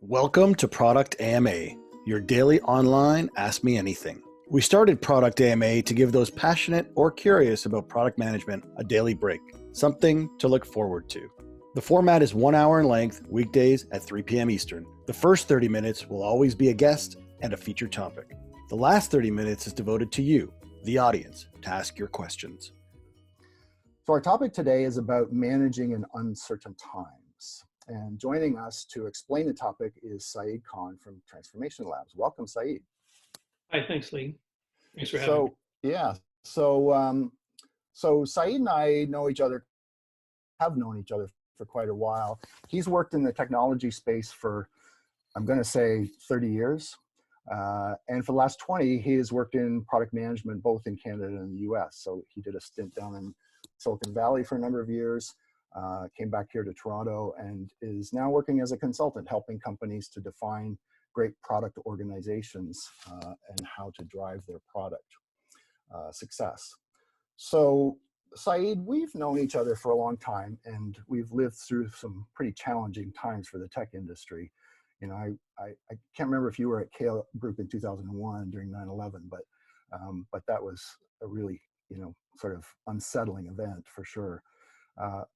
Welcome to Product AMA, your daily online Ask Me Anything. We started Product AMA to give those passionate or curious about product management a daily break, something to look forward to. The format is 1 hour in length, weekdays at 3 p.m. Eastern. The first 30 minutes will always be a guest and a featured topic. The last 30 minutes is devoted to you, the audience, to ask your questions. So our topic today is about managing in uncertain times. And joining us to explain the topic is Saeed Khan from Transformation Labs. Welcome, Saeed. Hi, thanks, Lee. Thanks for having me. Yeah. So Saeed and I have known each other for quite a while. He's worked in the technology space for, I'm going to say, 30 years. And for the last 20, he has worked in product management, both in Canada and the US. So he did a stint down in Silicon Valley for a number of years. Came back here to Toronto and is now working as a consultant, helping companies to define great product organizations and how to drive their product success. So, Saeed, we've known each other for a long time, and we've lived through some pretty challenging times for the tech industry. You know, I can't remember if you were at Kale Group in 2001 during 9/11, but that was a really, sort of unsettling event for sure.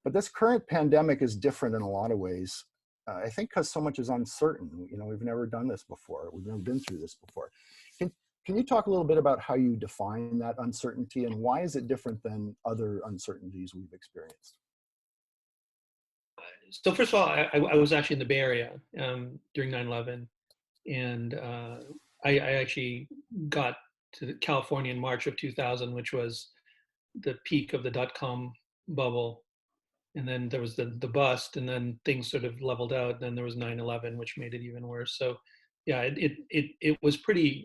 But this current pandemic is different in a lot of ways. I think because so much is uncertain. We've never done this before. We've never been through this before. Can you talk a little bit about how you define that uncertainty and why is it different than other uncertainties we've experienced? So first of all, I was actually in the Bay Area during 9/11, and I actually got to California in March of 2000, which was the peak of the dot-com bubble. And then there was the bust, and then things sort of leveled out. And then there was 9/11, which made it even worse. So, yeah, it was pretty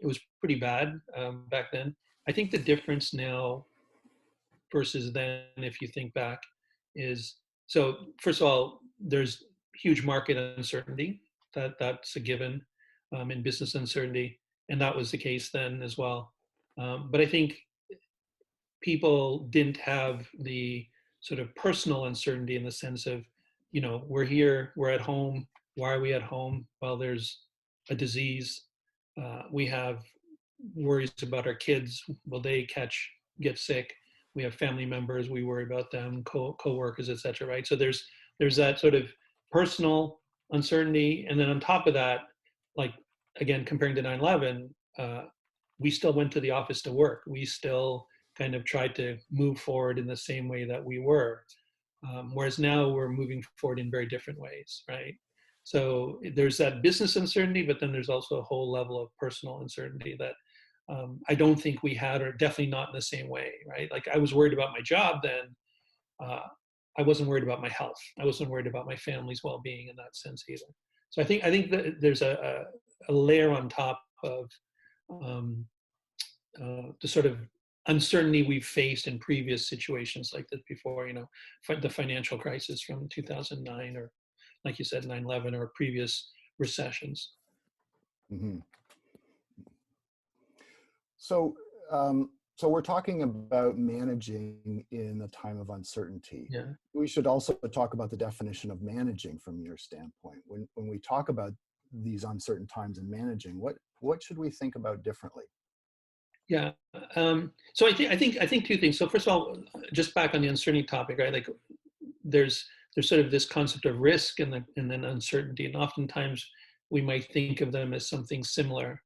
bad back then. I think the difference now versus then, if you think back, is so first of all, there's huge market uncertainty. That's a given in business uncertainty, and that was the case then as well. But I think people didn't have the sort of personal uncertainty in the sense of, we're here, we're at home. Why are we at home? Well, there's a disease. We have worries about our kids. Will they get sick? We have family members. We worry about them, co-workers, et cetera, right? So there's that sort of personal uncertainty. And then on top of that, like, again, comparing to 9/11, we still went to the office to work. We still kind of tried to move forward in the same way that we were. Whereas now we're moving forward in very different ways, right? So there's that business uncertainty, but then there's also a whole level of personal uncertainty that I don't think we had, or definitely not in the same way, right? Like I was worried about my job then. I wasn't worried about my health. I wasn't worried about my family's well-being in that sense either. So I think that there's a layer on top of the sort of uncertainty we've faced in previous situations like this before, the financial crisis from 2009, or like you said, 9/11, or previous recessions. Mm-hmm. So we're talking about managing in a time of uncertainty. Yeah. We should also talk about the definition of managing from your standpoint. When we talk about these uncertain times and managing, what should we think about differently? Yeah. So I think two things. So first of all, just back on the uncertainty topic, right? Like there's sort of this concept of risk and then uncertainty, and oftentimes we might think of them as something similar,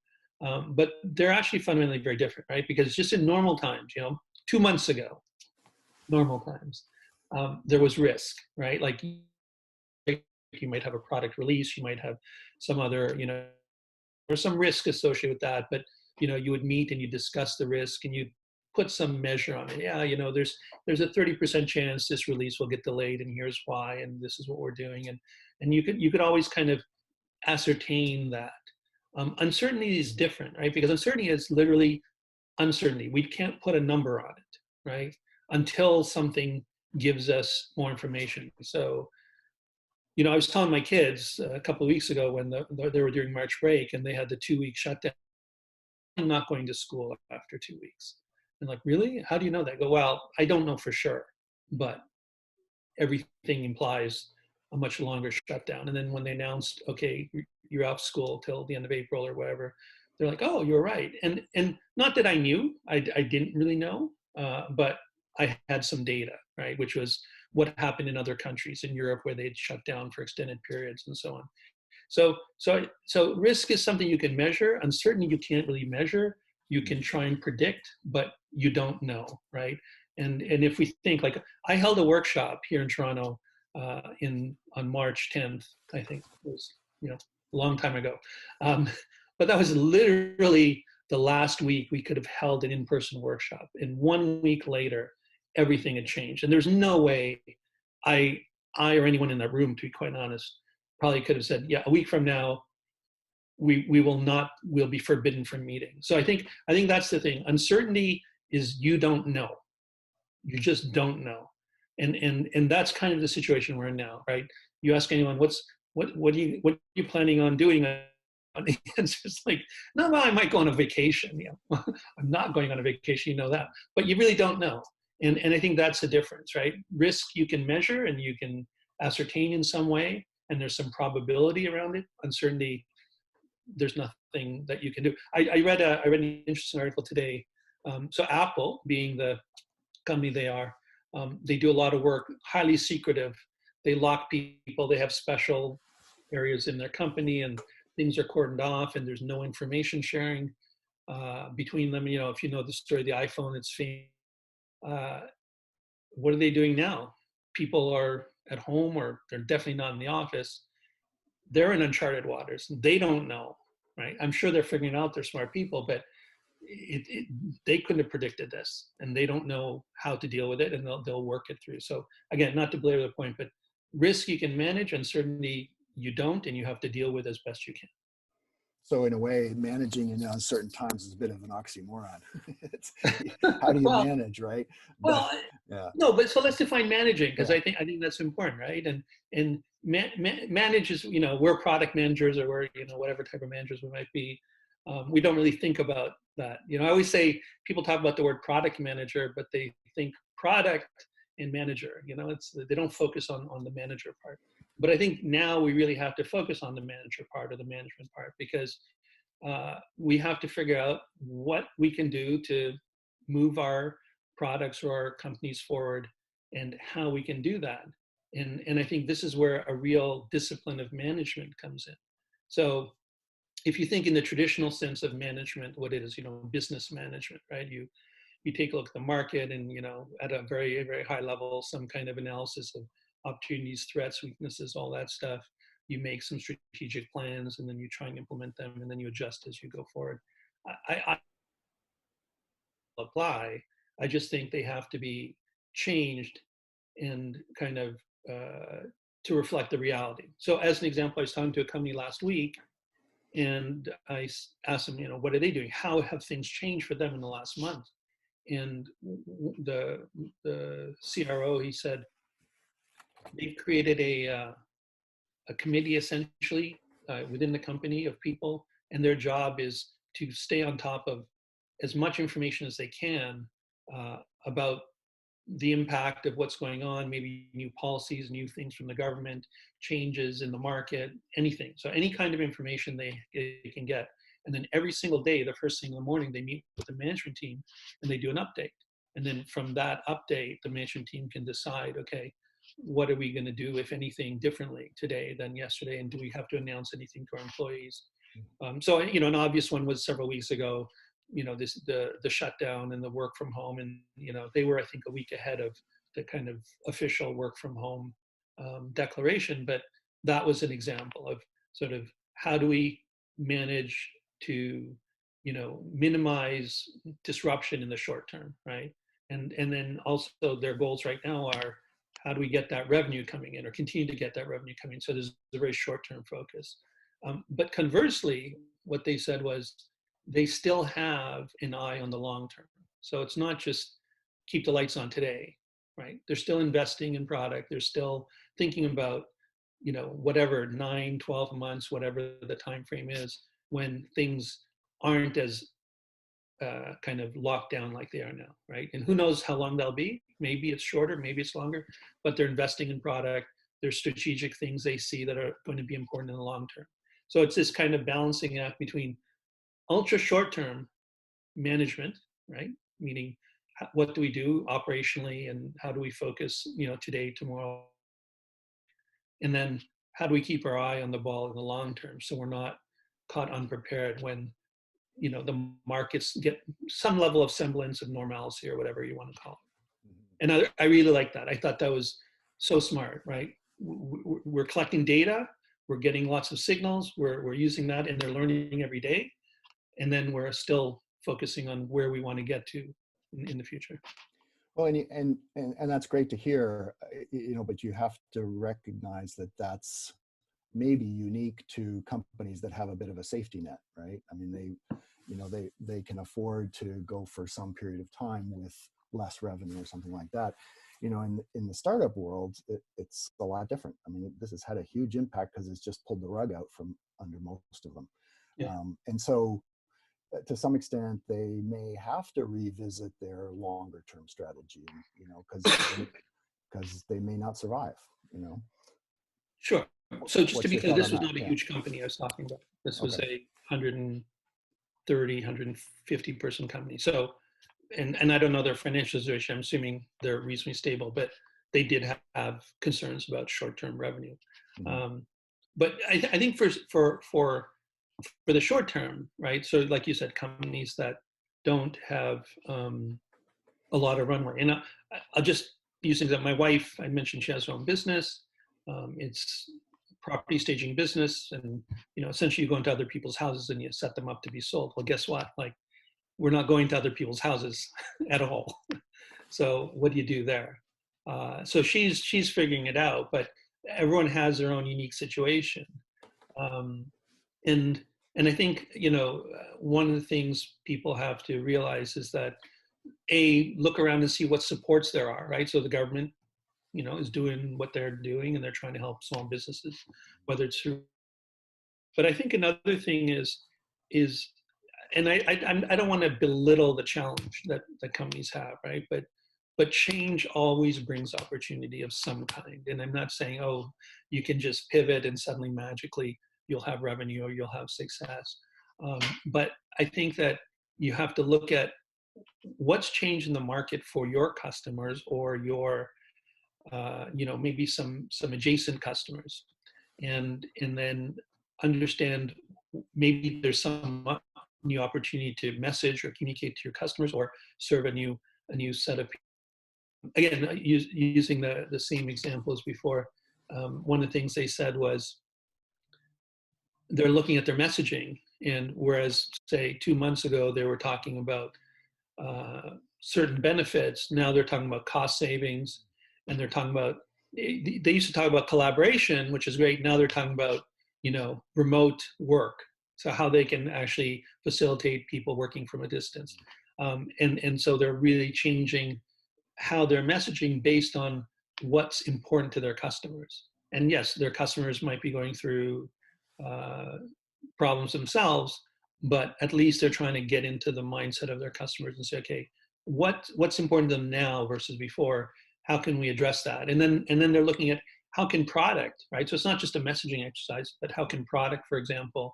but they're actually fundamentally very different, right? Because just in normal times, 2 months ago, normal times, there was risk, right? Like you might have a product release, you might have some other, there's some risk associated with that, but you would meet and you discuss the risk and you put some measure on it. Yeah, there's a 30% chance this release will get delayed, and here's why, and this is what we're doing, and you could always kind of ascertain that. Uncertainty is different, right? Because uncertainty is literally uncertainty. We can't put a number on it, right? Until something gives us more information. So, I was telling my kids a couple of weeks ago when they were during March break and they had the 2-week shutdown. I'm not going to school after 2 weeks. And like, really? How do you know that? I go, well, I don't know for sure, but everything implies a much longer shutdown. And then when they announced, okay, you're off school till the end of April or whatever. They're like, oh, you're right. And not that I knew, I didn't really know, but I had some data, right? Which was what happened in other countries in Europe where they'd shut down for extended periods and so on. So risk is something you can measure. Uncertainty you can't really measure. You can try and predict, but you don't know, right? And if we think, like, I held a workshop here in Toronto on March 10th, I think it was, a long time ago. But that was literally the last week we could have held an in-person workshop. And 1 week later, everything had changed. And there's no way I or anyone in that room, to be quite honest, probably could have said, yeah, a week from now, we'll be forbidden from meeting. So I think that's the thing. Uncertainty is you don't know. You just don't know. And that's kind of the situation we're in now, right? You ask anyone, what are you planning on doing? It's just like, no, I might go on a vacation. I'm not going on a vacation, you know that. But you really don't know. And I think that's the difference, right? Risk you can measure and you can ascertain in some way, and there's some probability around it. Uncertainty, there's nothing that you can do. I read an interesting article today. So Apple, being the company they are, they do a lot of work, highly secretive. They lock people. They have special areas in their company, and things are cordoned off, and there's no information sharing between them. If you know the story of the iPhone, it's famous. What are they doing now? People are at home, or they're definitely not in the office. They're in uncharted waters. They don't know, right? I'm sure they're figuring out, they're smart people, but they couldn't have predicted this, and they don't know how to deal with it, and they'll work it through. So again, not to belabor the point, but risk you can manage, uncertainty you don't, and you have to deal with as best you can. So in a way, managing in uncertain times is a bit of an oxymoron. How do you manage, right? Well, yeah. No, but so let's define managing, because I think that's important, right? And manage is, we're product managers, or we're, whatever type of managers we might be. We don't really think about that. I always say people talk about the word product manager, but they think product and manager. They don't focus on the manager part. But I think now we really have to focus on the manager part, or the management part, because we have to figure out what we can do to move our products or our companies forward, and how we can do that. And I think this is where a real discipline of management comes in. So if you think in the traditional sense of management, what it is, business management, right? You take a look at the market, and, at a very, very high level, some kind of analysis of opportunities, threats, weaknesses, all that stuff. You make some strategic plans, and then you try and implement them, and then you adjust as you go forward. I apply. I just think they have to be changed and kind of to reflect the reality. So as an example, I was talking to a company last week, and I asked them, what are they doing? How have things changed for them in the last month? And the CRO, he said, they've created a committee essentially within the company of people, and their job is to stay on top of as much information as they can about the impact of what's going on, maybe new policies, new things from the government, changes in the market, anything. So any kind of information they can get. And then every single day, the first thing in the morning, they meet with the management team and they do an update. And then from that update, the management team can decide, okay, what are we going to do, if anything, differently today than yesterday? And do we have to announce anything to our employees? So, an obvious one was several weeks ago, the shutdown and the work from home. And, they were, I think, a week ahead of the kind of official work from home declaration. But that was an example of sort of how do we manage to, minimize disruption in the short term, right? And then also their goals right now are, how do we get that revenue coming in, or continue to get that revenue coming? So there's a very short-term focus. But conversely, what they said was they still have an eye on the long term. So it's not just keep the lights on today, right? They're still investing in product. They're still thinking about, whatever 9, 12 months, whatever the time frame is, when things aren't as kind of locked down like they are now, right? And who knows how long they'll be. Maybe it's shorter, maybe it's longer, but they're investing in product. There's strategic things they see that are going to be important in the long term. So it's this kind of balancing act between ultra short-term management, right? Meaning, what do we do operationally, and how do we focus, today, tomorrow, and then how do we keep our eye on the ball in the long term, so we're not caught unprepared when, the markets get some level of semblance of normalcy, or whatever you want to call it. And I really like that. I thought that was so smart, right? We're collecting data, we're getting lots of signals, we're using that, and they're learning every day, and then we're still focusing on where we want to get to in the future. Well, and that's great to hear, but you have to recognize that that's maybe unique to companies that have a bit of a safety net, right? I mean, they can afford to go for some period of time with less revenue or something like that. In the startup world, it's a lot different. I mean, this has had a huge impact because it's just pulled the rug out from under most of them. Yeah. And so to some extent, they may have to revisit their longer term strategy, because they may not survive, Sure. So just to What's be your clear, thought this on was that? not a Yeah. huge company I was talking about. This was Okay. a 130, 150 person company. So, and I don't know their financial situation. I'm assuming they're reasonably stable, but they did have concerns about short-term revenue. Mm-hmm. But I think for the short term, right? So like you said, companies that don't have a lot of runway. And I'll just using that. My wife, I mentioned she has her own business. It's property staging business, and essentially you go into other people's houses and you set them up to be sold. Well, guess what? Like, we're not going to other people's houses at all. So what do you do there? So she's figuring it out, but everyone has their own unique situation. And I think one of the things people have to realize is that look around and see what supports there are, right? So the government is doing what they're doing, and they're trying to help small businesses, whether it's through. But I think another thing is, and I don't want to belittle the challenge that companies have, right? But change always brings opportunity of some kind. And I'm not saying, oh, you can just pivot and suddenly magically you'll have revenue or you'll have success. But I think that you have to look at what's changed in the market for your customers, or your maybe some adjacent customers, and then understand maybe there's some new opportunity to message or communicate to your customers, or serve a new set of people. Again, using the same example as before. One of the things they said was they're looking at their messaging, and whereas say 2 months ago they were talking about certain benefits, now they're talking about cost savings, and they're talking about, they used to talk about collaboration, which is great. Now they're talking about remote work, so how they can actually facilitate people working from a distance, and so they're really changing how they're messaging based on what's important to their customers. And yes, their customers might be going through problems themselves, but at least they're trying to get into the mindset of their customers and say, okay, what's important to them now versus before? How can we address that? And then they're looking at how can product, right? So it's not just a messaging exercise, but how can product, for example,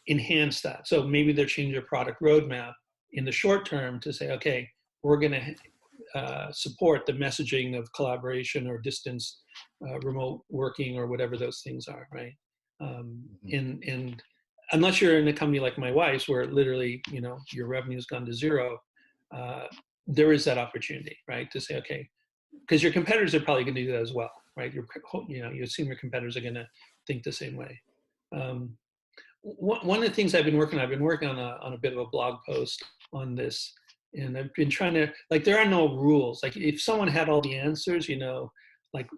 enhance that? So maybe they're changing their product roadmap in the short term to say, okay, we're going to support the messaging of collaboration or distance, remote working, or whatever those things are, right? And unless you're in a company like my wife's, where literally, your revenue's gone to zero, there is that opportunity, right? To say, okay, because your competitors are probably going to do that as well, right? You assume your competitors are going to think the same way. One of the things I've been working on a bit of a blog post on this, and I've been trying to, like, there are no rules. Like, if someone had all the answers, like,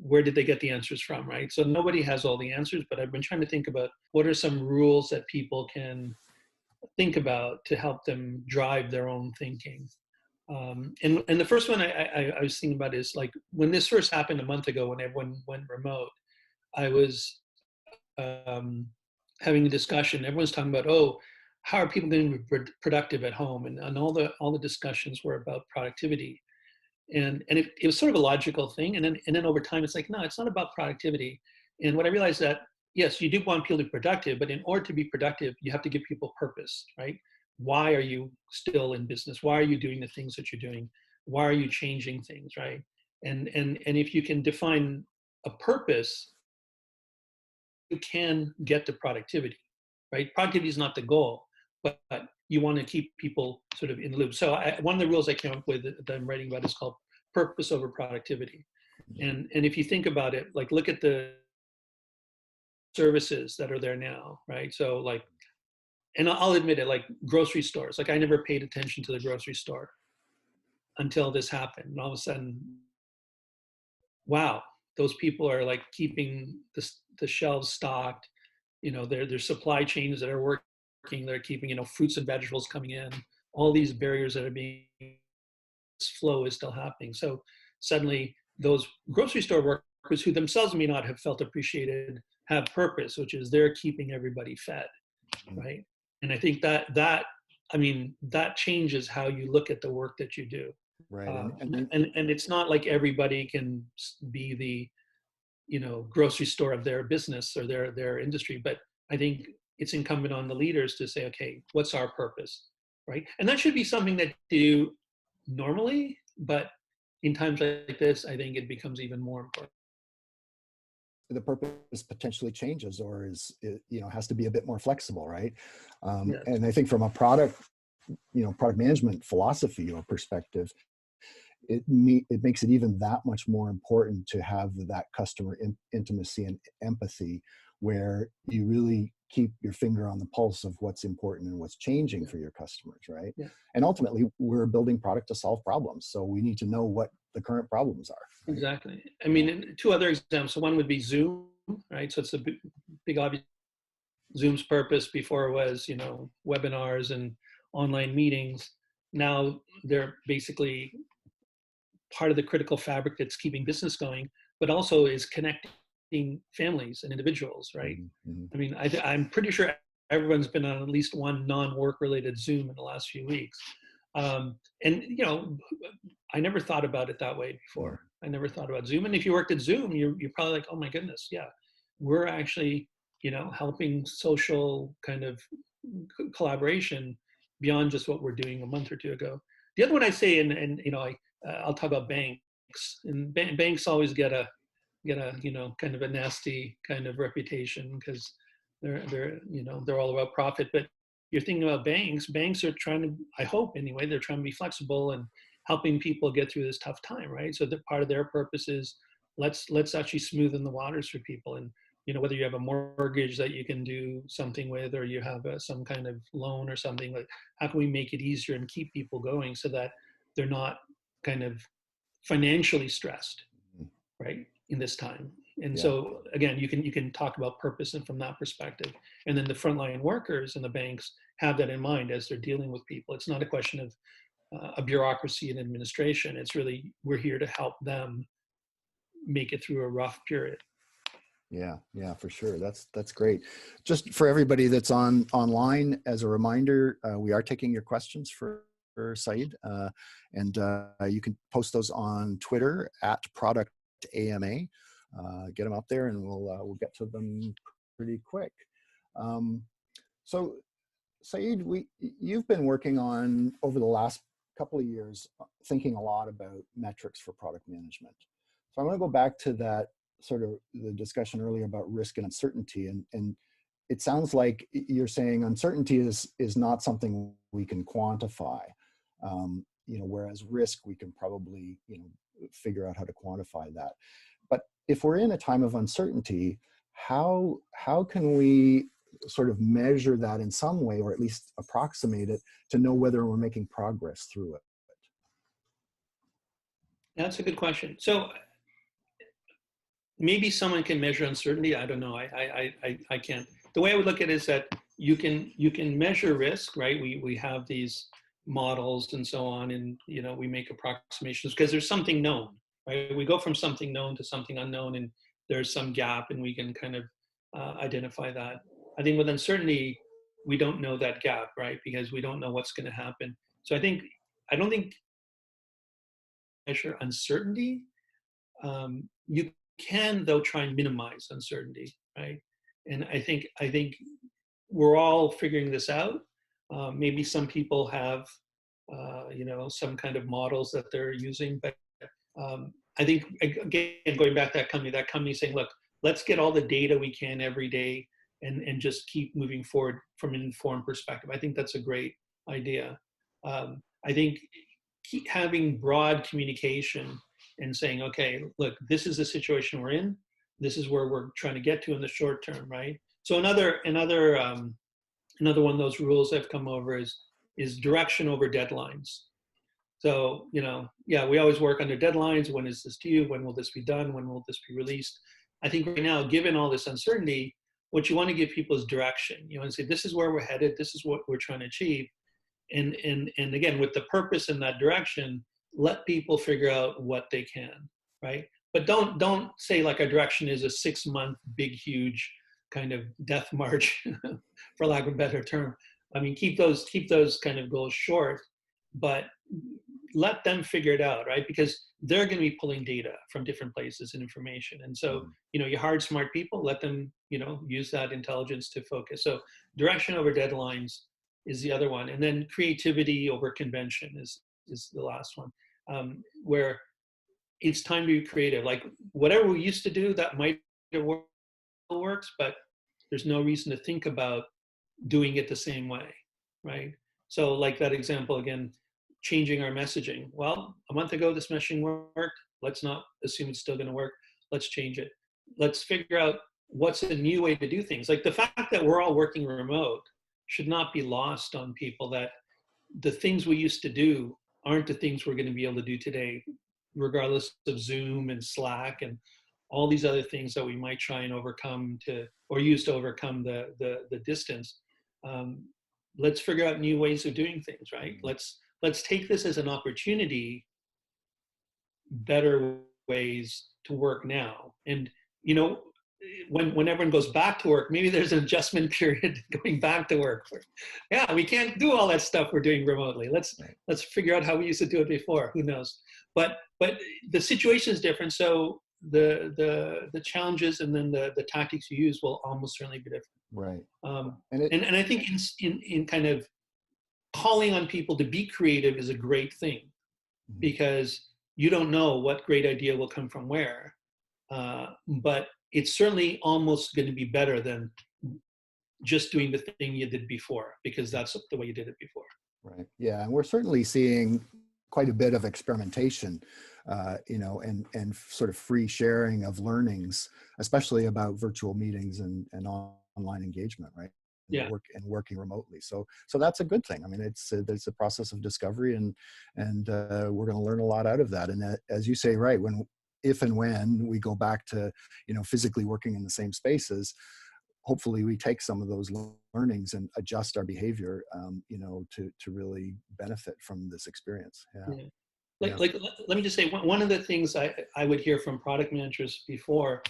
where did they get the answers from, right? So nobody has all the answers, but I've been trying to think about what are some rules that people can think about to help them drive their own thinking. And the first one I was thinking about is, like, when this first happened a month ago, when everyone went remote, I was having a discussion. Everyone's talking about, oh, how are people going to be productive at home? And all the discussions were about productivity. And it was sort of a logical thing. And then over time, it's like, no, it's not about productivity. And what I realized that, yes, you do want people to be productive, but in order to be productive, you have to give people purpose, right? Why are you still in business? Why are you doing the things that you're doing? Why are you changing things, right? And if you can define a purpose, you can get to productivity, right? Productivity is not the goal, but you want to keep people sort of in the loop. So one of the rules I came up with that I'm writing about is called purpose over productivity. And if you think about it, like look at the services that are there now, right? So like, and I'll admit it, like grocery stores, like I never paid attention to the grocery store until this happened. And all of a sudden, wow, those people are like keeping the shelves stocked. You know, there's supply chains that are working. They're keeping, you know, fruits and vegetables coming in. All these barriers that are being, this flow is still happening. So suddenly those grocery store workers who themselves may not have felt appreciated have purpose, which is they're keeping everybody fed, right? And I think I mean, that changes how you look at the work that you do. Right. And it's not like everybody can be the, you know, grocery store of their business or their industry, but I think it's incumbent on the leaders to say, okay, what's our purpose, right? And that should be something that you do normally, but in times like this, I think it becomes even more important. the purpose potentially changes, or you know, has to be a bit more flexible, right? Yes. And I think from a product management philosophy or perspective, it makes it even that much more important to have that customer intimacy and empathy, where you really keep your finger on the pulse of what's important and what's changing for your customers, right? Yeah. And ultimately, we're building product to solve problems, so we need to know what the current problems are. Right? Exactly. I mean, two other examples. So one would be Zoom, right? So it's a big obvious. Zoom's purpose before was, you know, webinars and online meetings. Now they're basically part of the critical fabric that's keeping business going, but also is connecting families and individuals, right? Mm-hmm. I mean, I'm pretty sure everyone's been on at least one non-work related Zoom in the last few weeks. And, you know, I never thought about it that way before. I never thought about Zoom. And if you worked at Zoom, you're probably like, oh my goodness, yeah, we're actually, you know, helping social kind of collaboration beyond just what we're doing a month or two ago. The other one I say, and you know, I'll talk about banks, and banks always get a you know, kind of a nasty kind of reputation because they're you know, they're all about profit. But you're thinking about banks are trying to, I hope anyway, they're trying to be flexible and helping people get through this tough time, right? So that part of their purpose is let's actually smoothen the waters for people. And you know, whether you have a mortgage that you can do something with, or you have some kind of loan or something, like how can we make it easier and keep people going so that they're not kind of financially stressed, right, in this time. And so again, you can talk about purpose and from that perspective. And then the frontline workers and the banks have that in mind as they're dealing with people. It's not a question of a bureaucracy and administration. It's really, we're here to help them make it through a rough period. Yeah, for sure. That's great. Just for everybody that's online, as a reminder, we are taking your questions for Saeed, and you can post those on Twitter at ProductAMA. Get them up there, and we'll get to them pretty quick. So, Saeed, you've been working on, over the last couple of years, thinking a lot about metrics for product management. So I want to go back to that sort of the discussion earlier about risk and uncertainty, and it sounds like you're saying uncertainty is not something we can quantify, you know, whereas risk we can probably, you know, figure out how to quantify that. But if we're in a time of uncertainty, how can we sort of measure that in some way, or at least approximate it, to know whether we're making progress through it? That's a good question. So maybe someone can measure uncertainty. I don't know. I can't. The way I would look at it is that you can measure risk, right? We have these models and so on, and you know, we make approximations because there's something known, right? We go from something known to something unknown, and there's some gap, and we can kind of identify that. I think with uncertainty, we don't know that gap, right? Because we don't know what's going to happen. So I don't think measure uncertainty. You can, though, try and minimize uncertainty, right? And I think we're all figuring this out. Maybe some people have, some kind of models that they're using, but I think, again, going back to that company saying, look, let's get all the data we can every day and just keep moving forward from an informed perspective. I think that's a great idea. I think keep having broad communication and saying, okay, look, this is the situation we're in. This is where we're trying to get to in the short term, right? So another one of those rules I've come over is direction over deadlines. So, we always work under deadlines. When is this due? When will this be done? When will this be released? I think right now, given all this uncertainty, what you want to give people is direction. You want to say, this is where we're headed. This is what we're trying to achieve. And again, with the purpose in that direction, let people figure out what they can, right? But don't say like a direction is a 6-month, big, huge kind of death march, for lack of a better term. I mean, keep those kind of goals short, but let them figure it out, right? Because they're going to be pulling data from different places and information. And so, you hire smart people, let them, use that intelligence to focus. So direction over deadlines is the other one. And then creativity over convention is the last one, where it's time to be creative. Like whatever we used to do, that might have works, but there's no reason to think about doing it the same way, right? So like that example again, changing our messaging. Well, a month ago, this messaging worked. Let's not assume it's still going to work. Let's change it. Let's figure out what's a new way to do things. Like the fact that we're all working remote should not be lost on people, that the things we used to do aren't the things we're going to be able to do today, regardless of Zoom and Slack and all these other things that we might try and use to overcome the distance. Let's figure out new ways of doing things, right? Let's take this as an opportunity, better ways to work now. And, when everyone goes back to work, maybe there's an adjustment period going back to work. Yeah, we can't do all that stuff we're doing remotely. Let's figure out how we used to do it before. Who knows? But the situation is different. So the challenges and then the tactics you use will almost certainly be different. Right. And I think in kind of calling on people to be creative is a great thing, because you don't know what great idea will come from where, but it's certainly almost going to be better than just doing the thing you did before, because that's the way you did it before. Right. Yeah, and we're certainly seeing quite a bit of experimentation, and sort of free sharing of learnings, especially about virtual meetings and online engagement, right? Yeah. Working remotely. So that's a good thing. I mean, it's a process of discovery, and we're going to learn a lot out of that. And as you say, right, if and when we go back to, physically working in the same spaces, hopefully we take some of those learnings and adjust our behavior, to really benefit from this experience. Yeah. Like, let me just say, one of the things I would hear from product managers before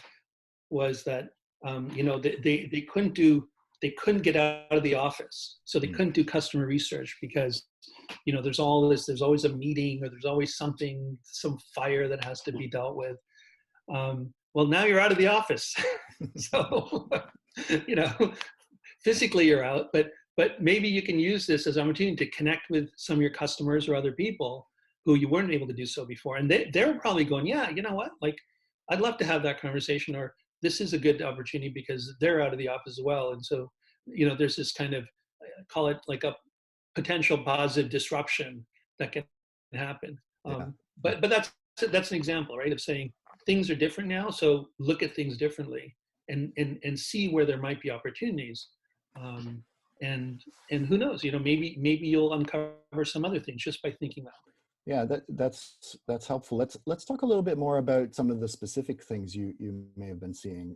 was that, they couldn't get out of the office. So they couldn't do customer research because, there's always a meeting, or there's always some fire that has to be dealt with. Well, now you're out of the office. So, physically you're out, but maybe you can use this as an opportunity to connect with some of your customers or other people who you weren't able to do so before. And they're probably going, yeah, you know what? Like, I'd love to have that conversation, or this is a good opportunity because they're out of the office as well. And so, there's this kind of, call it like a potential positive disruption that can happen. But that's an example, right, of saying things are different now. So look at things differently and see where there might be opportunities. And who knows, maybe you'll uncover some other things just by thinking that way. Yeah, that's helpful. Let's talk a little bit more about some of the specific things you may have been seeing,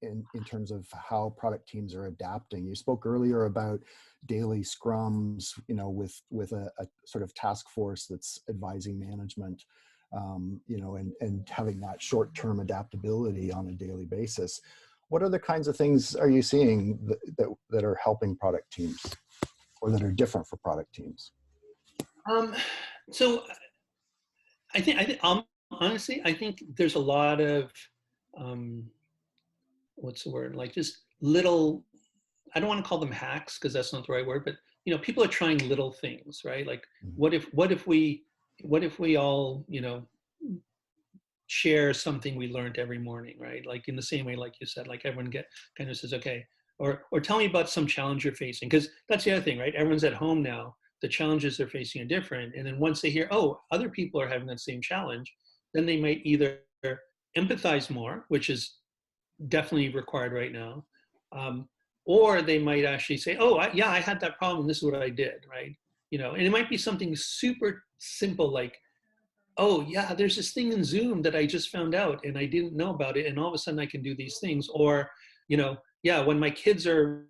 in terms of how product teams are adapting. You spoke earlier about daily scrums, with a sort of task force that's advising management, and having that short-term adaptability on a daily basis. What other kinds of things are you seeing that are helping product teams, or that are different for product teams? So I think honestly, I think there's a lot of what's the word? Like just little, I don't want to call them hacks because that's not the right word, but people are trying little things, right? Like what if we all, share something we learned every morning, right? Like in the same way, like you said, like everyone kind of says, okay, or tell me about some challenge you're facing. Because that's the other thing, right? Everyone's at home now. The challenges they're facing are different. And then once they hear, oh, other people are having that same challenge, then they might either empathize more, which is definitely required right now. Um, or they might actually say, oh, yeah, I had that problem. This is what I did, right? And it might be something super simple like, oh yeah, there's this thing in Zoom that I just found out and I didn't know about it. And all of a sudden I can do these things. Or, yeah, when my kids are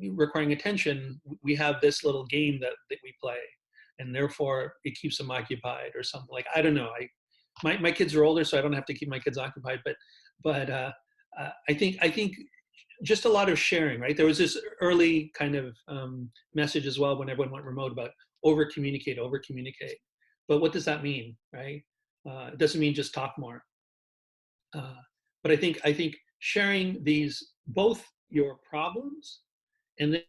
requiring attention, we have this little game that we play and therefore it keeps them occupied or something. Like, I don't know. My kids are older, so I don't have to keep my kids occupied, but I think just a lot of sharing, right? There was this early kind of message as well when everyone went remote about over communicate. But what does that mean, right? It doesn't mean just talk more. But I think sharing these, both your problems and then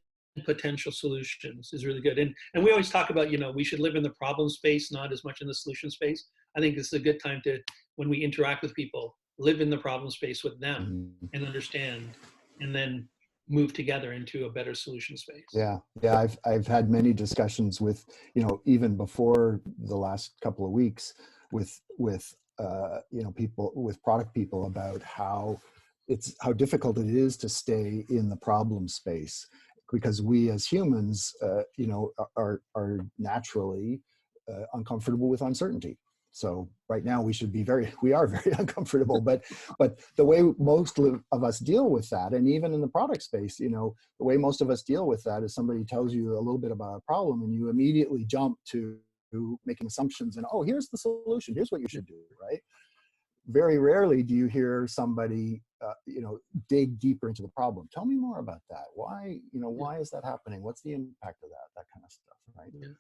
potential solutions, is really good. And we always talk about, we should live in the problem space, not as much in the solution space. I think this is a good time to, when we interact with people, live in the problem space with them and understand, and then move together into a better solution space. Yeah. I've had many discussions with, even before the last couple of weeks with people, with product people, about how difficult it is to stay in the problem space, because we as humans, are naturally uncomfortable with uncertainty. So right now we are very uncomfortable, but the way most of us deal with that, and even in the product space, the way most of us deal with that is somebody tells you a little bit about a problem and you immediately jump to making assumptions and, oh, here's the solution, here's what you should do, right? Very rarely do you hear somebody, dig deeper into the problem. Tell me more about that. Why is that happening? What's the impact of that kind of stuff, right? Yeah.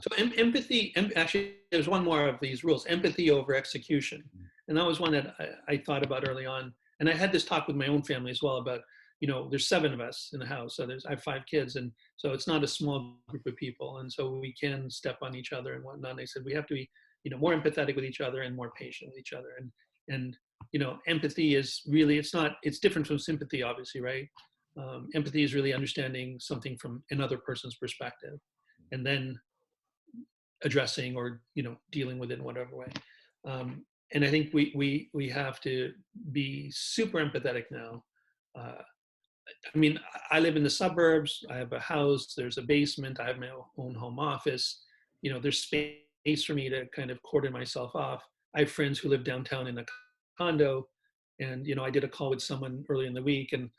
So empathy, actually, there's one more of these rules: empathy over execution. And that was one that I thought about early on. And I had this talk with my own family as well about, there's 7 of us in the house. So I have 5 kids. And so it's not a small group of people. And so we can step on each other and whatnot. And they said, we have to be, more empathetic with each other and more patient with each other. And empathy is really, it's different from sympathy, obviously, right? Empathy is really understanding something from another person's perspective, and then addressing or dealing with it in whatever way. And I think we have to be super empathetic now. I mean, I live in the suburbs. I have a house. There's a basement. I have my own home office. There's space for me to kind of cordon myself off. I have friends who live downtown in a condo, and I did a call with someone early in the week, and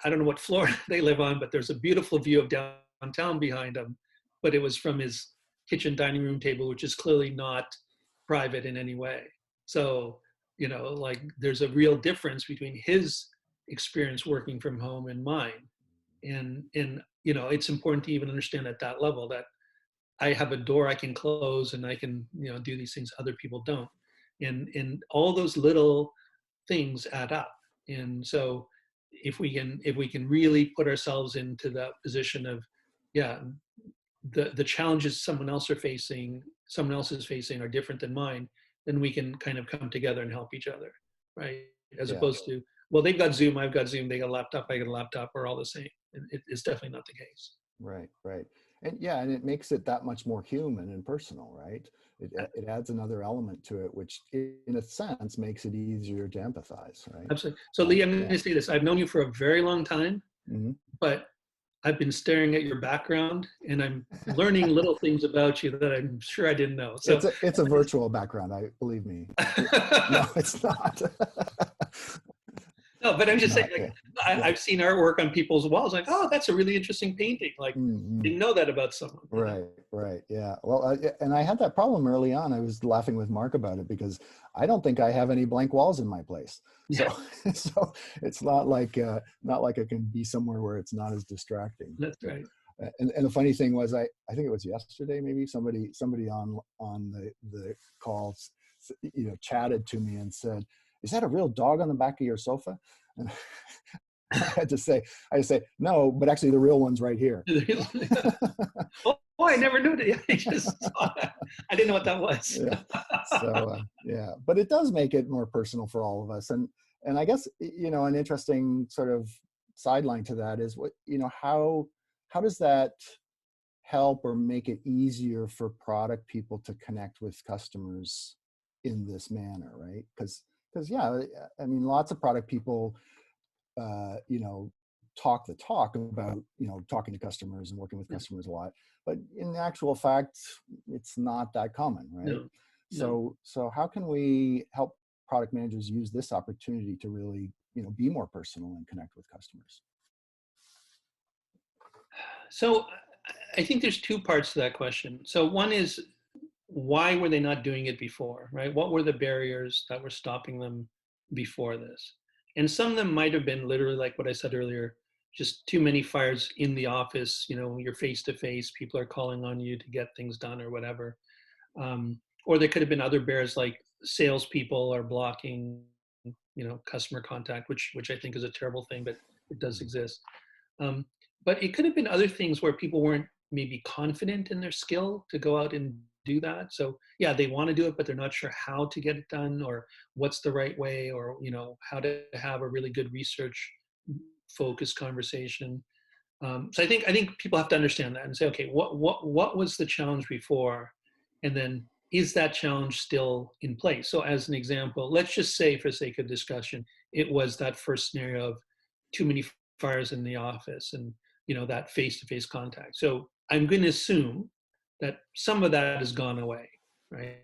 I don't know what floor they live on, but there's a beautiful view of downtown behind them. But it was from his kitchen dining room table, which is clearly not private in any way. So, like there's a real difference between his experience working from home and mine. And it's important to even understand at that level that I have a door I can close and I can, do these things other people don't. And all those little things add up. And so if we can really put ourselves into that position of, yeah, the challenges someone else is facing are different than mine, then we can kind of come together and help each other, right? As opposed to, well, they've got Zoom, I've got Zoom, they got a laptop, I got a laptop, we're all the same. It's definitely not the case. Right. And it makes it that much more human and personal, right? It adds another element to it, which in a sense makes it easier to empathize, right? Absolutely. So Lee, I'm going to say this. I've known you for a very long time, but I've been staring at your background and I'm learning little things about you that I'm sure I didn't know. So it's a virtual background, believe me. No, it's not. No, but I'm just saying, like, I've seen artwork on people's walls. Like, oh, that's a really interesting painting. Like, didn't know that about someone. Right. Yeah. Well, and I had that problem early on. I was laughing with Mark about it because I don't think I have any blank walls in my place. Yeah. So it's not like I can be somewhere where it's not as distracting. That's right. And the funny thing was, I think it was yesterday, maybe somebody on the call, chatted to me and said, is that a real dog on the back of your sofa? And I had to say, no, but actually the real one's right here. Oh, I never knew that. I just saw that. I didn't know what that was. Yeah. So yeah, but it does make it more personal for all of us. And I guess, you know, an interesting sort of sideline to that is what, you know, how does that help or make it easier for product people to connect with customers in this manner, right? Because yeah, I mean, lots of product people, you know, talk the talk about, you know, talking to customers and working with customers a lot, but in actual fact, it's not that common, right? No, no. So how can we help product managers use this opportunity to really, you know, be more personal and connect with customers? So I think there's two parts to that question. So one is, why were they not doing it before, right? What were the barriers that were stopping them before this? And some of them might have been literally like what I said earlier, just too many fires in the office, you know, you're face to face, people are calling on you to get things done or whatever. Or there could have been other barriers like salespeople are blocking, you know, customer contact, which I think is a terrible thing, but it does exist. Um, but it could have been other things where people weren't maybe confident in their skill to go out and do that. So yeah, they want to do it, but they're not sure how to get it done or what's the right way, or, you know, how to have a really good research focused conversation. So I think people have to understand that and say, okay, what was the challenge before, and then is that challenge still in place? So as an example, let's just say, for sake of discussion, it was that first scenario of too many fires in the office and, you know, that face-to-face contact. So I'm going to assume that some of that has gone away, right?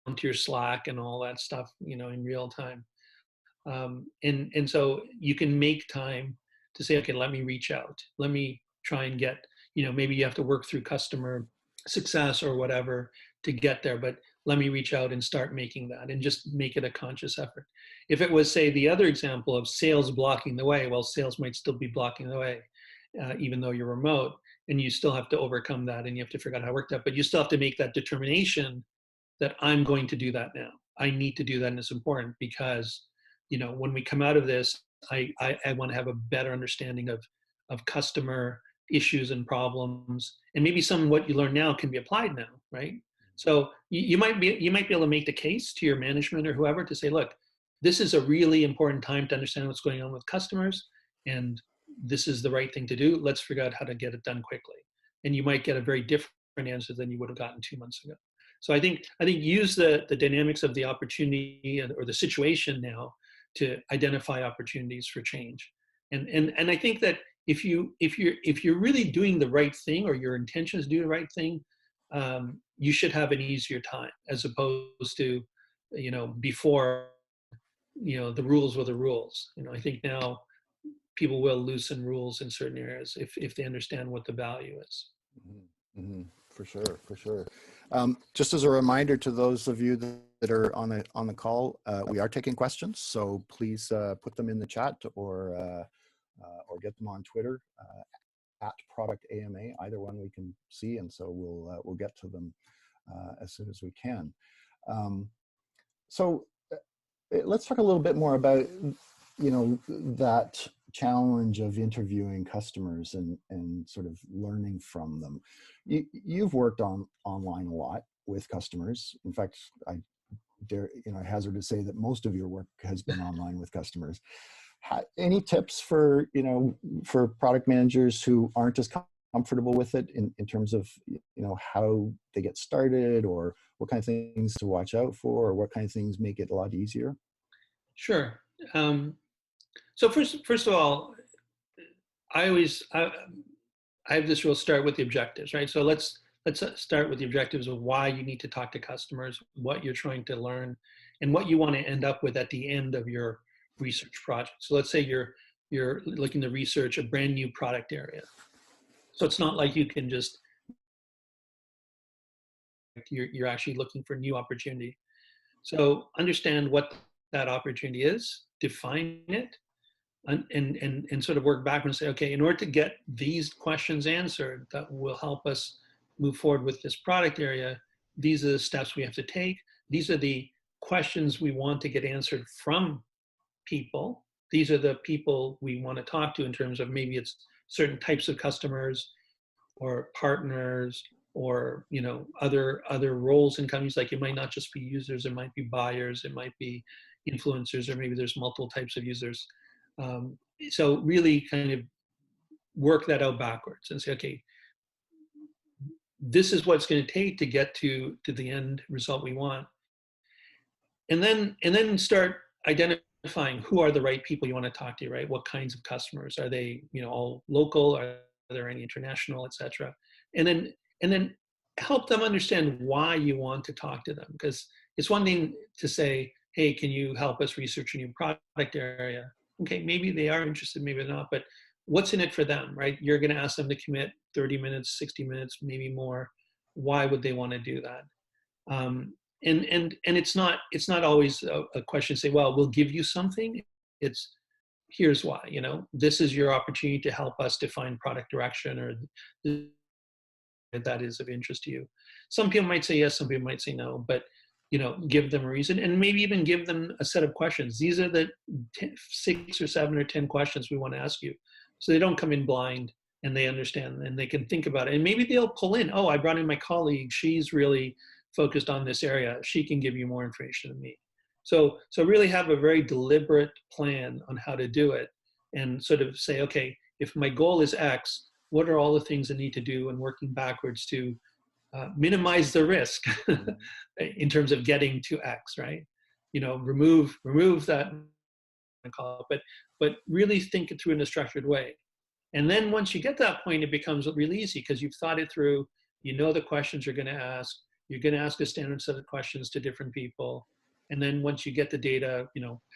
Onto your Slack and all that stuff, you know, in real time. And so you can make time to say, okay, let me reach out. Let me try and get, you know, maybe you have to work through customer success or whatever to get there, but let me reach out and start making that and just make it a conscious effort. If it was, say, the other example of sales blocking the way, well, sales might still be blocking the way, even though you're remote, and you still have to overcome that and you have to figure out how to work that, but you still have to make that determination that I'm going to do that now. I need to do that, and it's important because, you know, when we come out of this, I want to have a better understanding of customer issues and problems, and maybe some of what you learn now can be applied now, right? So you might be able to make the case to your management or whoever to say, look, this is a really important time to understand what's going on with customers, and this is the right thing to do. Let's figure out how to get it done quickly. And you might get a very different answer than you would have gotten 2 months ago. So I think use the dynamics of the opportunity or the situation now to identify opportunities for change. And I think that if you're really doing the right thing, or your intention is to do the right thing, you should have an easier time, as opposed to, you know, before, you know, the rules were the rules. You know, I think now people will loosen rules in certain areas if they understand what the value is. Mm-hmm. Mm-hmm. For sure, for sure. Just as a reminder to those of you that are on the call, we are taking questions, so please put them in the chat or get them on Twitter at Product AMA. Either one we can see, and so we'll get to them as soon as we can. So let's talk a little bit more about, you know, that challenge of interviewing customers and sort of learning from them. You've worked online a lot with customers. In fact, I dare, you know, I hazard to say that most of your work has been online with customers. Any tips for, you know, for product managers who aren't as comfortable with it in terms of, you know, how they get started, or what kind of things to watch out for, or what kind of things make it a lot easier? Sure. So first of all, I have this rule: start with the objectives, right? So let's start with the objectives of why you need to talk to customers, what you're trying to learn, and what you want to end up with at the end of your research project. So let's say you're looking to research a brand new product area. So it's not like you can just, you're actually looking for new opportunity. So understand what that opportunity is, define it, and sort of work backwards and say, okay, in order to get these questions answered that will help us move forward with this product area, these are the steps we have to take. These are the questions we want to get answered from people. These are the people we want to talk to in terms of maybe it's certain types of customers or partners or other roles in companies. Like it might not just be users, it might be buyers, it might be influencers, or maybe there's multiple types of users. So really kind of work that out backwards and say, okay, this is what it's going to take to get to the end result we want. And then start identifying who are the right people you want to talk to, right? What kinds of customers are they? All local? Are there any international, et cetera? And then help them understand why you want to talk to them, because it's one thing to say, hey, can you help us research a new product area? Okay, maybe they are interested, maybe not, but what's in it for them, right? You're going to ask them to commit 30 minutes, 60 minutes, maybe more. Why would they want to do that? And it's not always a question to say, well, we'll give you something. It's here's why, this is your opportunity to help us define product direction, or that is of interest to you. Some people might say yes, some people might say no, but give them a reason, and maybe even give them a set of questions. These are the 6 or 7 or 10 questions we want to ask you, so they don't come in blind, and they understand and they can think about it. And maybe they'll pull in, oh, I brought in my colleague, she's really focused on this area, she can give you more information than me. So really have a very deliberate plan on how to do it, and sort of say, okay, if my goal is X, what are all the things I need to do, and working backwards to minimize the risk in terms of getting to X, right? Remove that, but really think it through in a structured way. And then once you get to that point, it becomes really easy because you've thought it through. The questions you're going to ask. You're going to ask a standard set of questions to different people. And then once you get the data,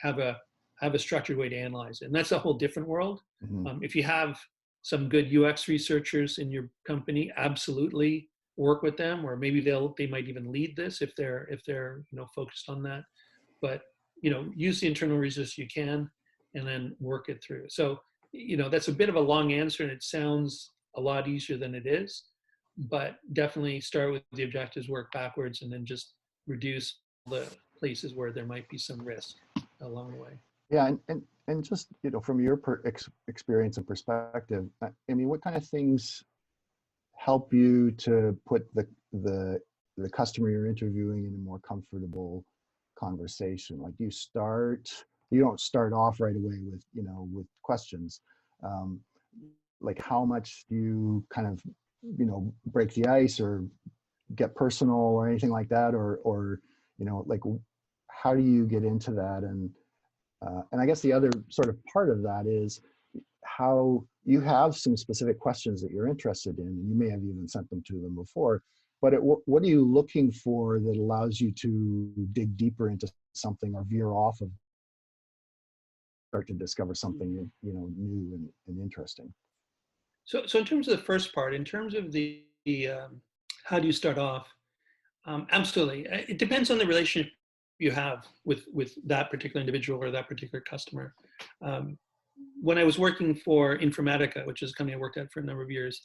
have a structured way to analyze it. And that's a whole different world. Mm-hmm. If you have some good UX researchers in your company, absolutely work with them, or maybe they might even lead this if they're focused on that. But use the internal resources you can, and then work it through. So that's a bit of a long answer, and it sounds a lot easier than it is. But definitely start with the objectives, work backwards, and then just reduce the places where there might be some risk along the way. Yeah, and just from your experience and perspective, I mean, what kind of things help you to put the customer you're interviewing in a more comfortable conversation? Like, you don't start off right away with questions. Like, how much do you kind of break the ice or get personal or anything like that, or like, how do you get into that? And I guess the other sort of part of that is how you have some specific questions that you're interested in, and you may have even sent them to them before, but what are you looking for that allows you to dig deeper into something or veer off of, start to discover something new and interesting? So in terms of the first part, in terms of the how do you start off? Absolutely, it depends on the relationship you have with that particular individual or that particular customer. When I was working for Informatica, which is a company I worked at for a number of years,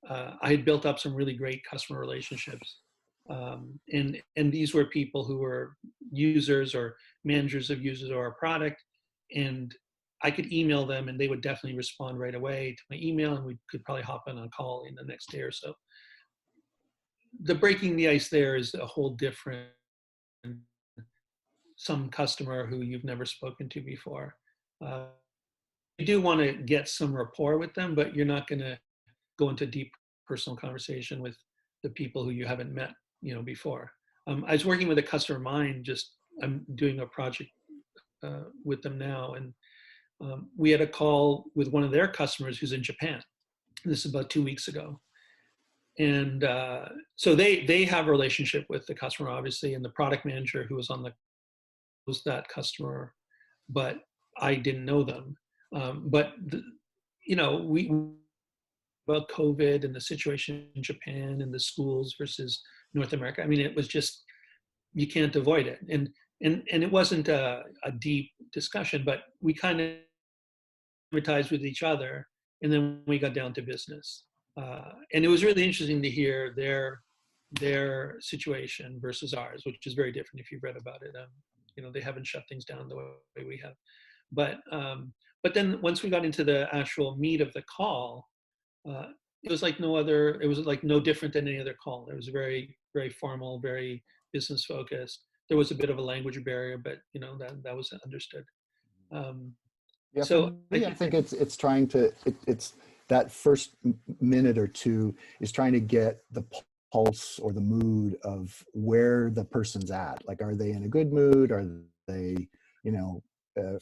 I had built up some really great customer relationships, and these were people who were users or managers of users of our product, and I could email them and they would definitely respond right away to my email, and we could probably hop on a call in the next day or so. The breaking the ice there is a whole different, some customer who you've never spoken to before. You do want to get some rapport with them, but you're not going to go into deep personal conversation with the people who you haven't met before. I was working with a customer of mine, I'm doing a project with them now, and we had a call with one of their customers who's in Japan. This is about 2 weeks ago. And so they have a relationship with the customer, obviously, and the product manager who was was that customer, but I didn't know them. But we about COVID and the situation in Japan and the schools versus North America. I mean, it was just, you can't avoid it. And it wasn't a deep discussion, but we kind of advertised with each other, and then we got down to business. And it was really interesting to hear their situation versus ours, which is very different if you've read about it. they haven't shut things down the way we have. But then once we got into the actual meat of the call, uh, it was like no other. It was like no different than any other call. It was very, very formal, very business focused. There was a bit of a language barrier, but that was understood. Um, Yeah, for so I me, I think think that, it's trying to it's that first minute or two is trying to get the pulse or the mood of where the person's at. Like, are they in a good mood? Are they,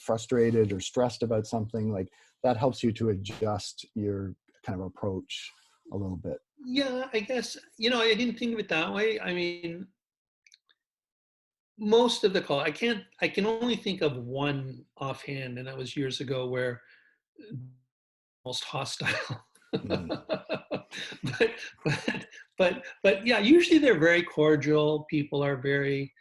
frustrated or stressed about something? Like, that helps you to adjust your kind of approach a little bit. yeah, I guess I didn't think of it that way. I mean, most of the call, I can only think of one offhand, and that was years ago where almost hostile. Mm, but, but yeah, usually they're very cordial. People are very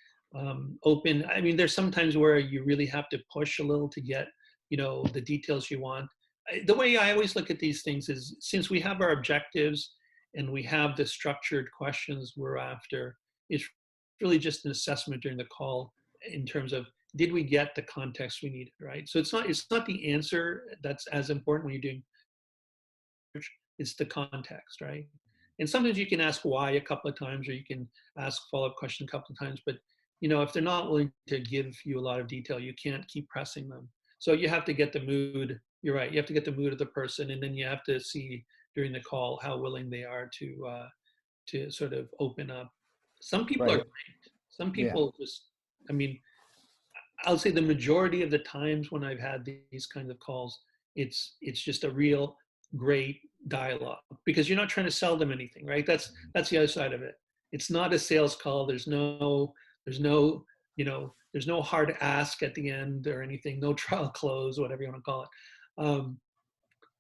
open. I mean, there's sometimes where you really have to push a little to get, the details you want. The way I always look at these things is, since we have our objectives and we have the structured questions we're after, it's really just an assessment during the call in terms of, did we get the context we needed, right? So it's not the answer that's as important when you're doing, it's the context, right? And sometimes you can ask why a couple of times, or you can ask follow-up question a couple of times, but if they're not willing to give you a lot of detail, you can't keep pressing them. So you have to get the mood. You're right. You have to get the mood of the person, and then you have to see during the call how willing they are to sort of open up. Some people are right. great. Some Yeah. people just, I mean, I'll say the majority of the times when I've had these kinds of calls, it's just a real great dialogue, because you're not trying to sell them anything, right? That's the other side of it. It's not a sales call. There's no hard ask at the end or anything. No trial close, whatever you want to call it.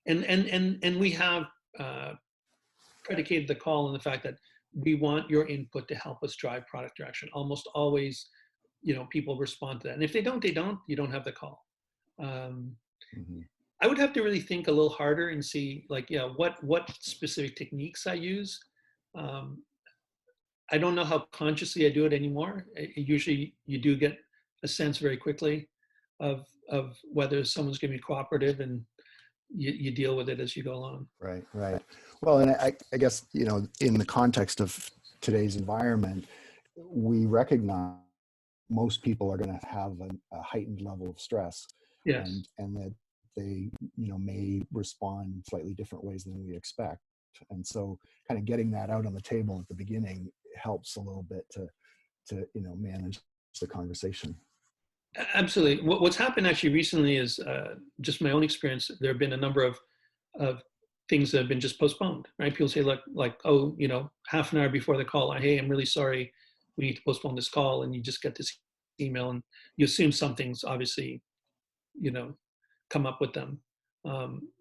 And we have uh, predicated the call on the fact that we want your input to help us drive product direction. Almost always, people respond to that. And if they don't, they don't. You don't have the call. Um, Hmm. I would have to really think a little harder and see, like, what specific techniques I use. Um, I don't know how consciously I do it anymore. Usually, you do get a sense very quickly of whether someone's going to be cooperative, and you deal with it as you go along. Right, right. Well, and I guess, in the context of today's environment, we recognize most people are going to have a heightened level of stress, Yes. and that they, may respond slightly different ways than we expect. And so kind of getting that out on the table at the beginning helps a little bit to manage the conversation. Absolutely. What's happened actually recently is, just my own experience. There have been a number of things that have been just postponed, right? People say, look, like, oh, half an hour before the call, hey, I'm really sorry, we need to postpone this call. And you just get this email, and you assume something's obviously, come up with them.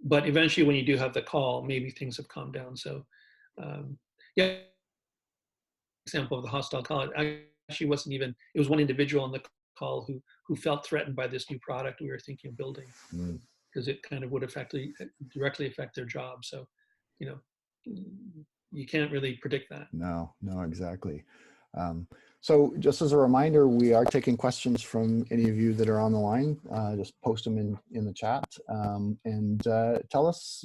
But eventually, when you do have the call, maybe things have calmed down. So, yeah, example of the hostile call, it actually wasn't even, it was one individual on the call who felt threatened by this new product we were thinking of building, Mm. because it kind of would directly affect their job. So, you know, you can't really predict that. No, exactly. So just as a reminder, we are taking questions from any of you that are on the line. Just post them in the chat, and tell us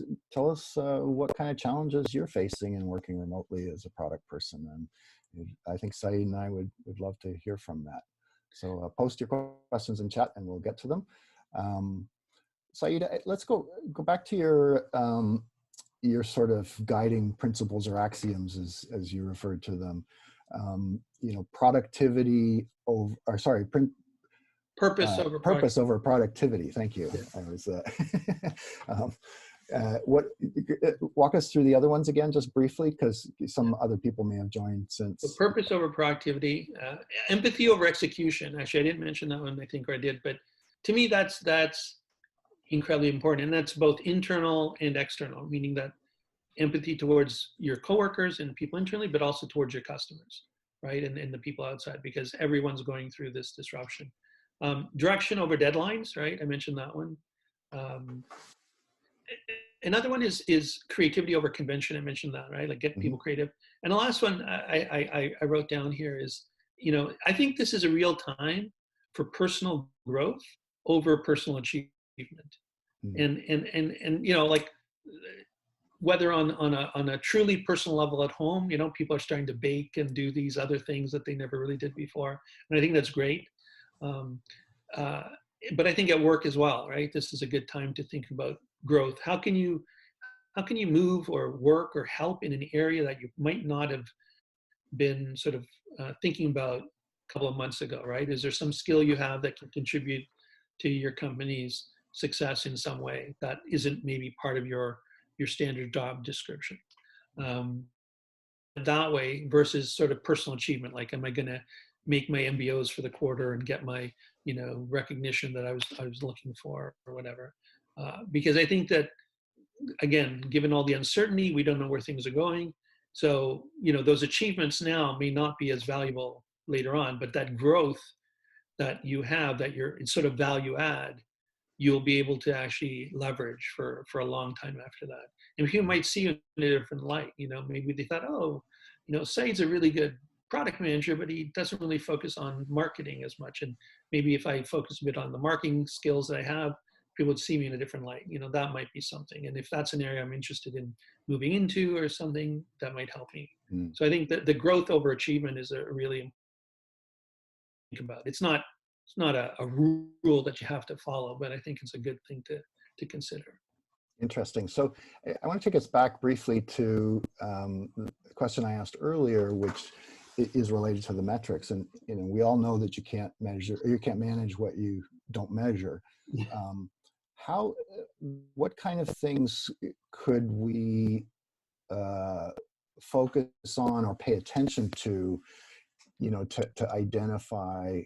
what kind of challenges you're facing in working remotely as a product person. And I think Saeed and I would love to hear from that. So post your questions in chat, and we'll get to them. Saeed, let's go back to your sort of guiding principles or axioms, as you referred to them. Productivity over, or sorry, Purpose over purpose over productivity. Thank you. Yeah. I was, walk us through the other ones again, just briefly, because some other people may have joined since. So purpose over productivity, empathy over execution. Actually, I didn't mention that one, I think, or I did, but to me, that's incredibly important. And that's both internal and external, meaning that empathy towards your coworkers and people internally, but also towards your customers, right? And the people outside, because everyone's going through this disruption. Direction over deadlines, right? I mentioned that one. Another one is creativity over convention. I mentioned that, right? Like, get people creative. And the last one I wrote down here is, I think this is a real time for personal growth over personal achievement. Mm. And you know, like whether on a truly personal level at home, you know, people are starting to bake and do these other things that they never really did before, and I think that's great. Um, uh, but I think at work as well, right? This is a good time to think about growth. How can you move or work or help in an area that you might not have been sort of thinking about a couple of months ago, right? Is there some skill you have that can contribute to your company's success in some way that isn't maybe part of your standard job description? That way versus sort of personal achievement, like am I going to make my MBOs for the quarter and get my, you know, recognition that I was looking for or whatever. Because I think that, again, given all the uncertainty, we don't know where things are going. So, you know, those achievements now may not be as valuable later on, but that growth that you have, that it's sort of value add, you'll be able to actually leverage for a long time after that. And people might see you in a different light. You know, maybe they thought, oh, you know, Saeed's a really good product manager, but he doesn't really focus on marketing as much. And maybe if I focus a bit on the marketing skills that I have, people would see me in a different light. You know, that might be something. And if that's an area I'm interested in moving into or something, that might help me. Mm. So I think that the growth over achievement is a really important thing to think about. It's not a rule that you have to follow, but I think it's a good thing to consider. Interesting. So I want to take us back briefly to the question I asked earlier, which is related to the metrics. And you know, we all know that you can't measure, or you can't manage what you don't measure. What kind of things could we focus on or pay attention to, you know, to identify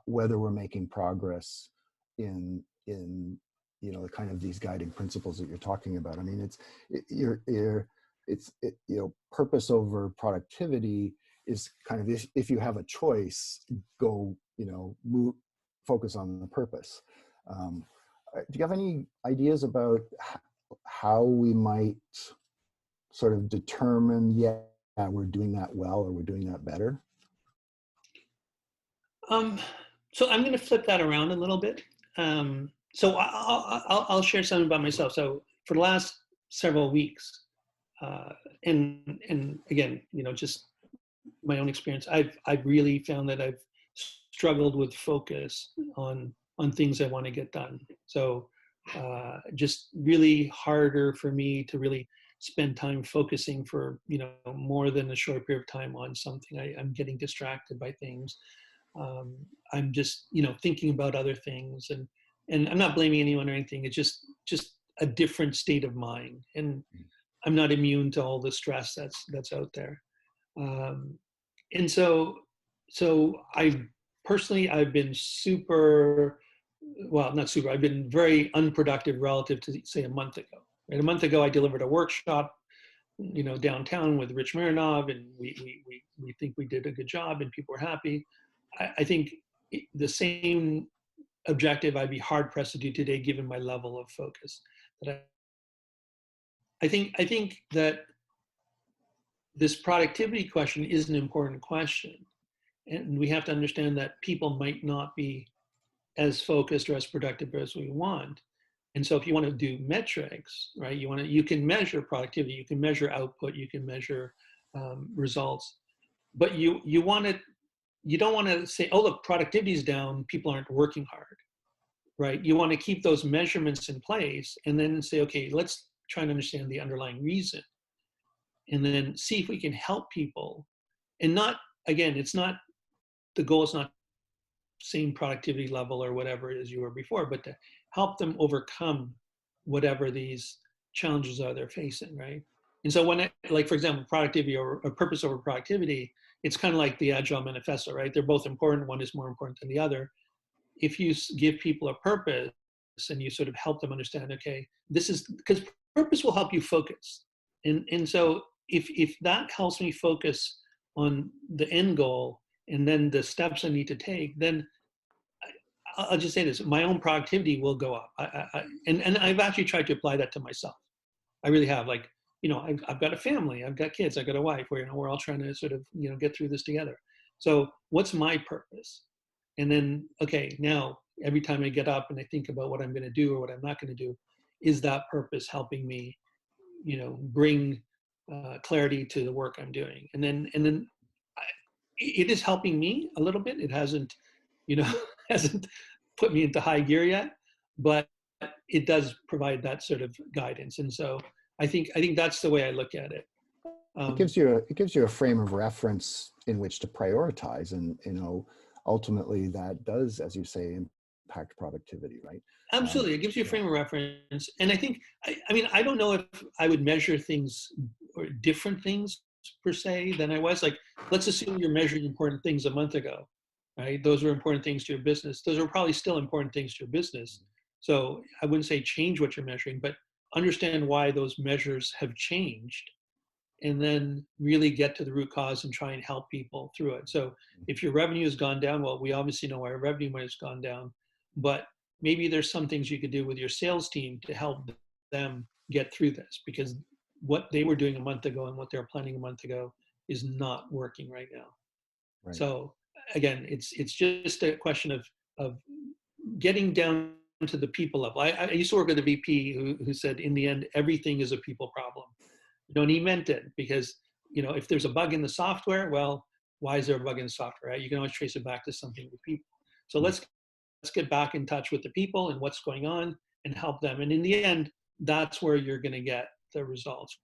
whether we're making progress in you know, the kind of these guiding principles that you're talking about? I mean, you know, purpose over productivity is kind of, if you have a choice, go, you know, focus on the purpose. Do you have any ideas about how we might sort of determine, yeah, we're doing that well or we're doing that better? So I'm going to flip that around a little bit. So I'll share something about myself. So for the last several weeks, and again, you know, just my own experience, I've really found that I've struggled with focus on things I want to get done. So just really harder for me to really spend time focusing for, you know, more than a short period of time on something. I'm getting distracted by things. I'm just, you know, thinking about other things, and I'm not blaming anyone or anything. It's just a different state of mind, and I'm not immune to all the stress that's out there. And so I personally, I've been not super, I've been very unproductive relative to, say, a month ago. Right? A month ago, I delivered a workshop, you know, downtown with Rich Marinov, and we think we did a good job and people were happy. I think the same objective I'd be hard pressed to do today, given my level of focus. I think that this productivity question is an important question, and we have to understand that people might not be as focused or as productive as we want. And so if you want to do metrics, right, you can measure productivity, you can measure output, you can measure results, but you don't want to say, oh, look, productivity is down, people aren't working hard, right? You want to keep those measurements in place and then say, okay, let's try and understand the underlying reason, and then see if we can help people. And not, again, the goal is not same productivity level or whatever it is you were before, but to help them overcome whatever these challenges are they're facing, right? And so like, for example, productivity or purpose over productivity, it's kind of like the Agile Manifesto, right? They're both important. One is more important than the other. If you give people a purpose and you sort of help them understand, okay, this is, because purpose will help you focus. And so if that helps me focus on the end goal and then the steps I need to take, then I'll just say this, my own productivity will go up. And I've actually tried to apply that to myself. I really have. Like, you know, I've got a family, I've got kids, I've got a wife, where, you know, we're all trying to sort of, you know, get through this together. So what's my purpose? And then, okay, now every time I get up and I think about what I'm going to do or what I'm not going to do, is that purpose helping me, bring clarity to the work I'm doing? And then it is helping me a little bit. It hasn't, hasn't put me into high gear yet, but it does provide that sort of guidance. And so I think that's the way I look at it. It gives you a frame of reference in which to prioritize, and ultimately that does, as you say, impact productivity, right? Absolutely, it gives you a frame of reference. And I think, I mean, I don't know if I would measure things or different things per se than I was. Like, let's assume you're measuring important things a month ago, right? Those are important things to your business. Those are probably still important things to your business. So I wouldn't say change what you're measuring, but understand why those measures have changed, and then really get to the root cause and try and help people through it. So if your revenue has gone down, well, we obviously know why our revenue might have gone down, but maybe there's some things you could do with your sales team to help them get through this, because what they were doing a month ago and what they're planning a month ago is not working right now. Right. So again, it's just a question of getting down to the people level. I used to work with a VP who said, in the end, everything is a people problem. And he meant it, because if there's a bug in the software, well, why is there a bug in the software? Right? You can always trace it back to something with people. So let's get back in touch with the people and what's going on and help them. And in the end, that's where you're going to get the results,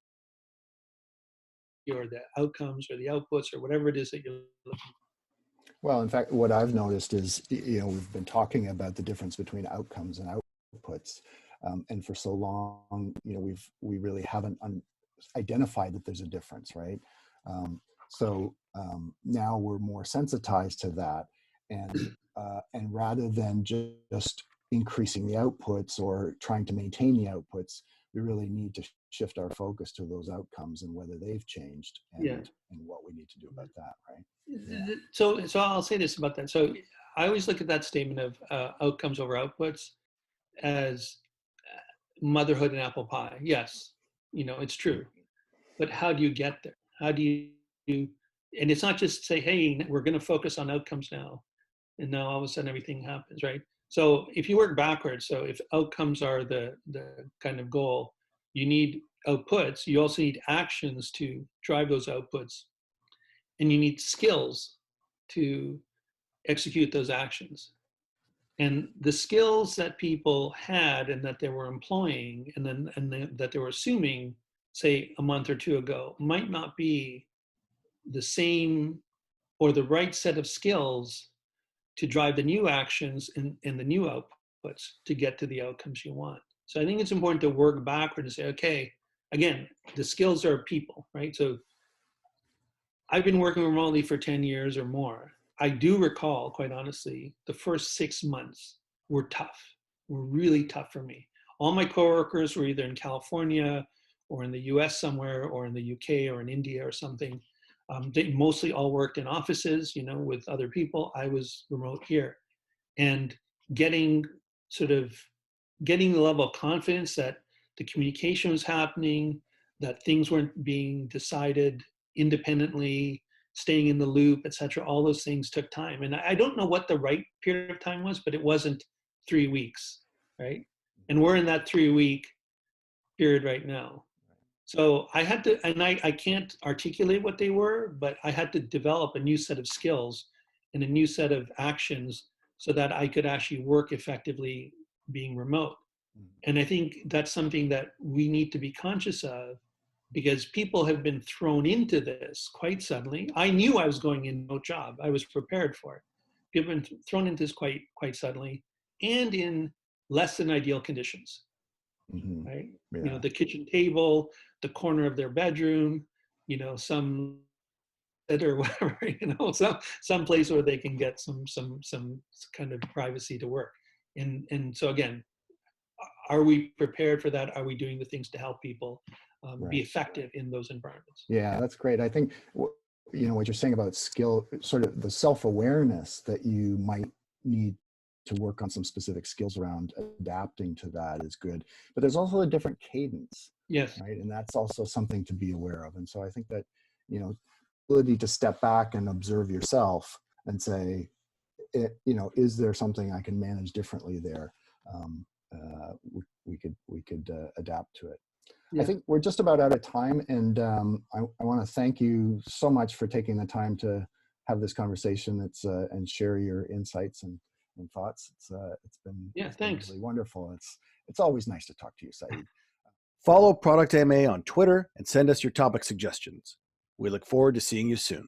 or the outcomes, or the outputs, or whatever it is that you're looking for. Well, in fact, what I've noticed is, we've been talking about the difference between outcomes and outputs, and for so long, we really haven't identified that there's a difference, right? So now we're more sensitized to that, and rather than just increasing the outputs or trying to maintain the outputs, we really need to shift our focus to those outcomes and whether they've changed, and what we need to do about that, right? Yeah. So I'll say this about that. So I always look at that statement of outcomes over outputs as motherhood and apple pie. Yes, it's true. But how do you get there? How do you, and it's not just say, hey, we're going to focus on outcomes now, and now all of a sudden everything happens, right? So if you work backwards, so if outcomes are the kind of goal, you need outputs. You also need actions to drive those outputs, and you need skills to execute those actions. And the skills that people had and that they were employing that they were assuming, say, a month or two ago, might not be the same or the right set of skills to drive the new actions and the new outputs to get to the outcomes you want. So I think it's important to work backward and say, okay, again, the skills are people, right? So I've been working remotely for 10 years or more. I do recall, quite honestly, the first 6 months were tough, were really tough for me. All my coworkers were either in California or in the US somewhere, or in the UK or in India or something. They mostly all worked in offices, with other people. I was remote here. And getting the level of confidence that the communication was happening, that things weren't being decided independently, staying in the loop, et cetera, all those things took time. And I don't know what the right period of time was, but it wasn't 3 weeks, right? And we're in that 3-week period right now. So I had to, and I can't articulate what they were, but I had to develop a new set of skills and a new set of actions so that I could actually work effectively being remote. And I think that's something that we need to be conscious of, because people have been thrown into this quite suddenly. I knew I was going in no job. I was prepared for it. People have been thrown into this quite suddenly, and in less than ideal conditions. Mm-hmm. Right? Yeah. The kitchen table, the corner of their bedroom, some or whatever, some place where they can get some kind of privacy to work. And so again, are we prepared for that? Are we doing the things to help people be effective in those environments? Yeah, that's great. I think what you're saying about skill, sort of the self-awareness that you might need to work on some specific skills around adapting to that is good. But there's also a different cadence. Yes. Right. And that's also something to be aware of. And so I think that, ability to step back and observe yourself and say, is there something I can manage differently there? We could adapt to it. Yeah. I think we're just about out of time, and I want to thank you so much for taking the time to have this conversation. And share your insights and thoughts. It's been Thanks. really wonderful. It's always nice to talk to you, Saeed. Follow Product AMA on Twitter and send us your topic suggestions. We look forward to seeing you soon.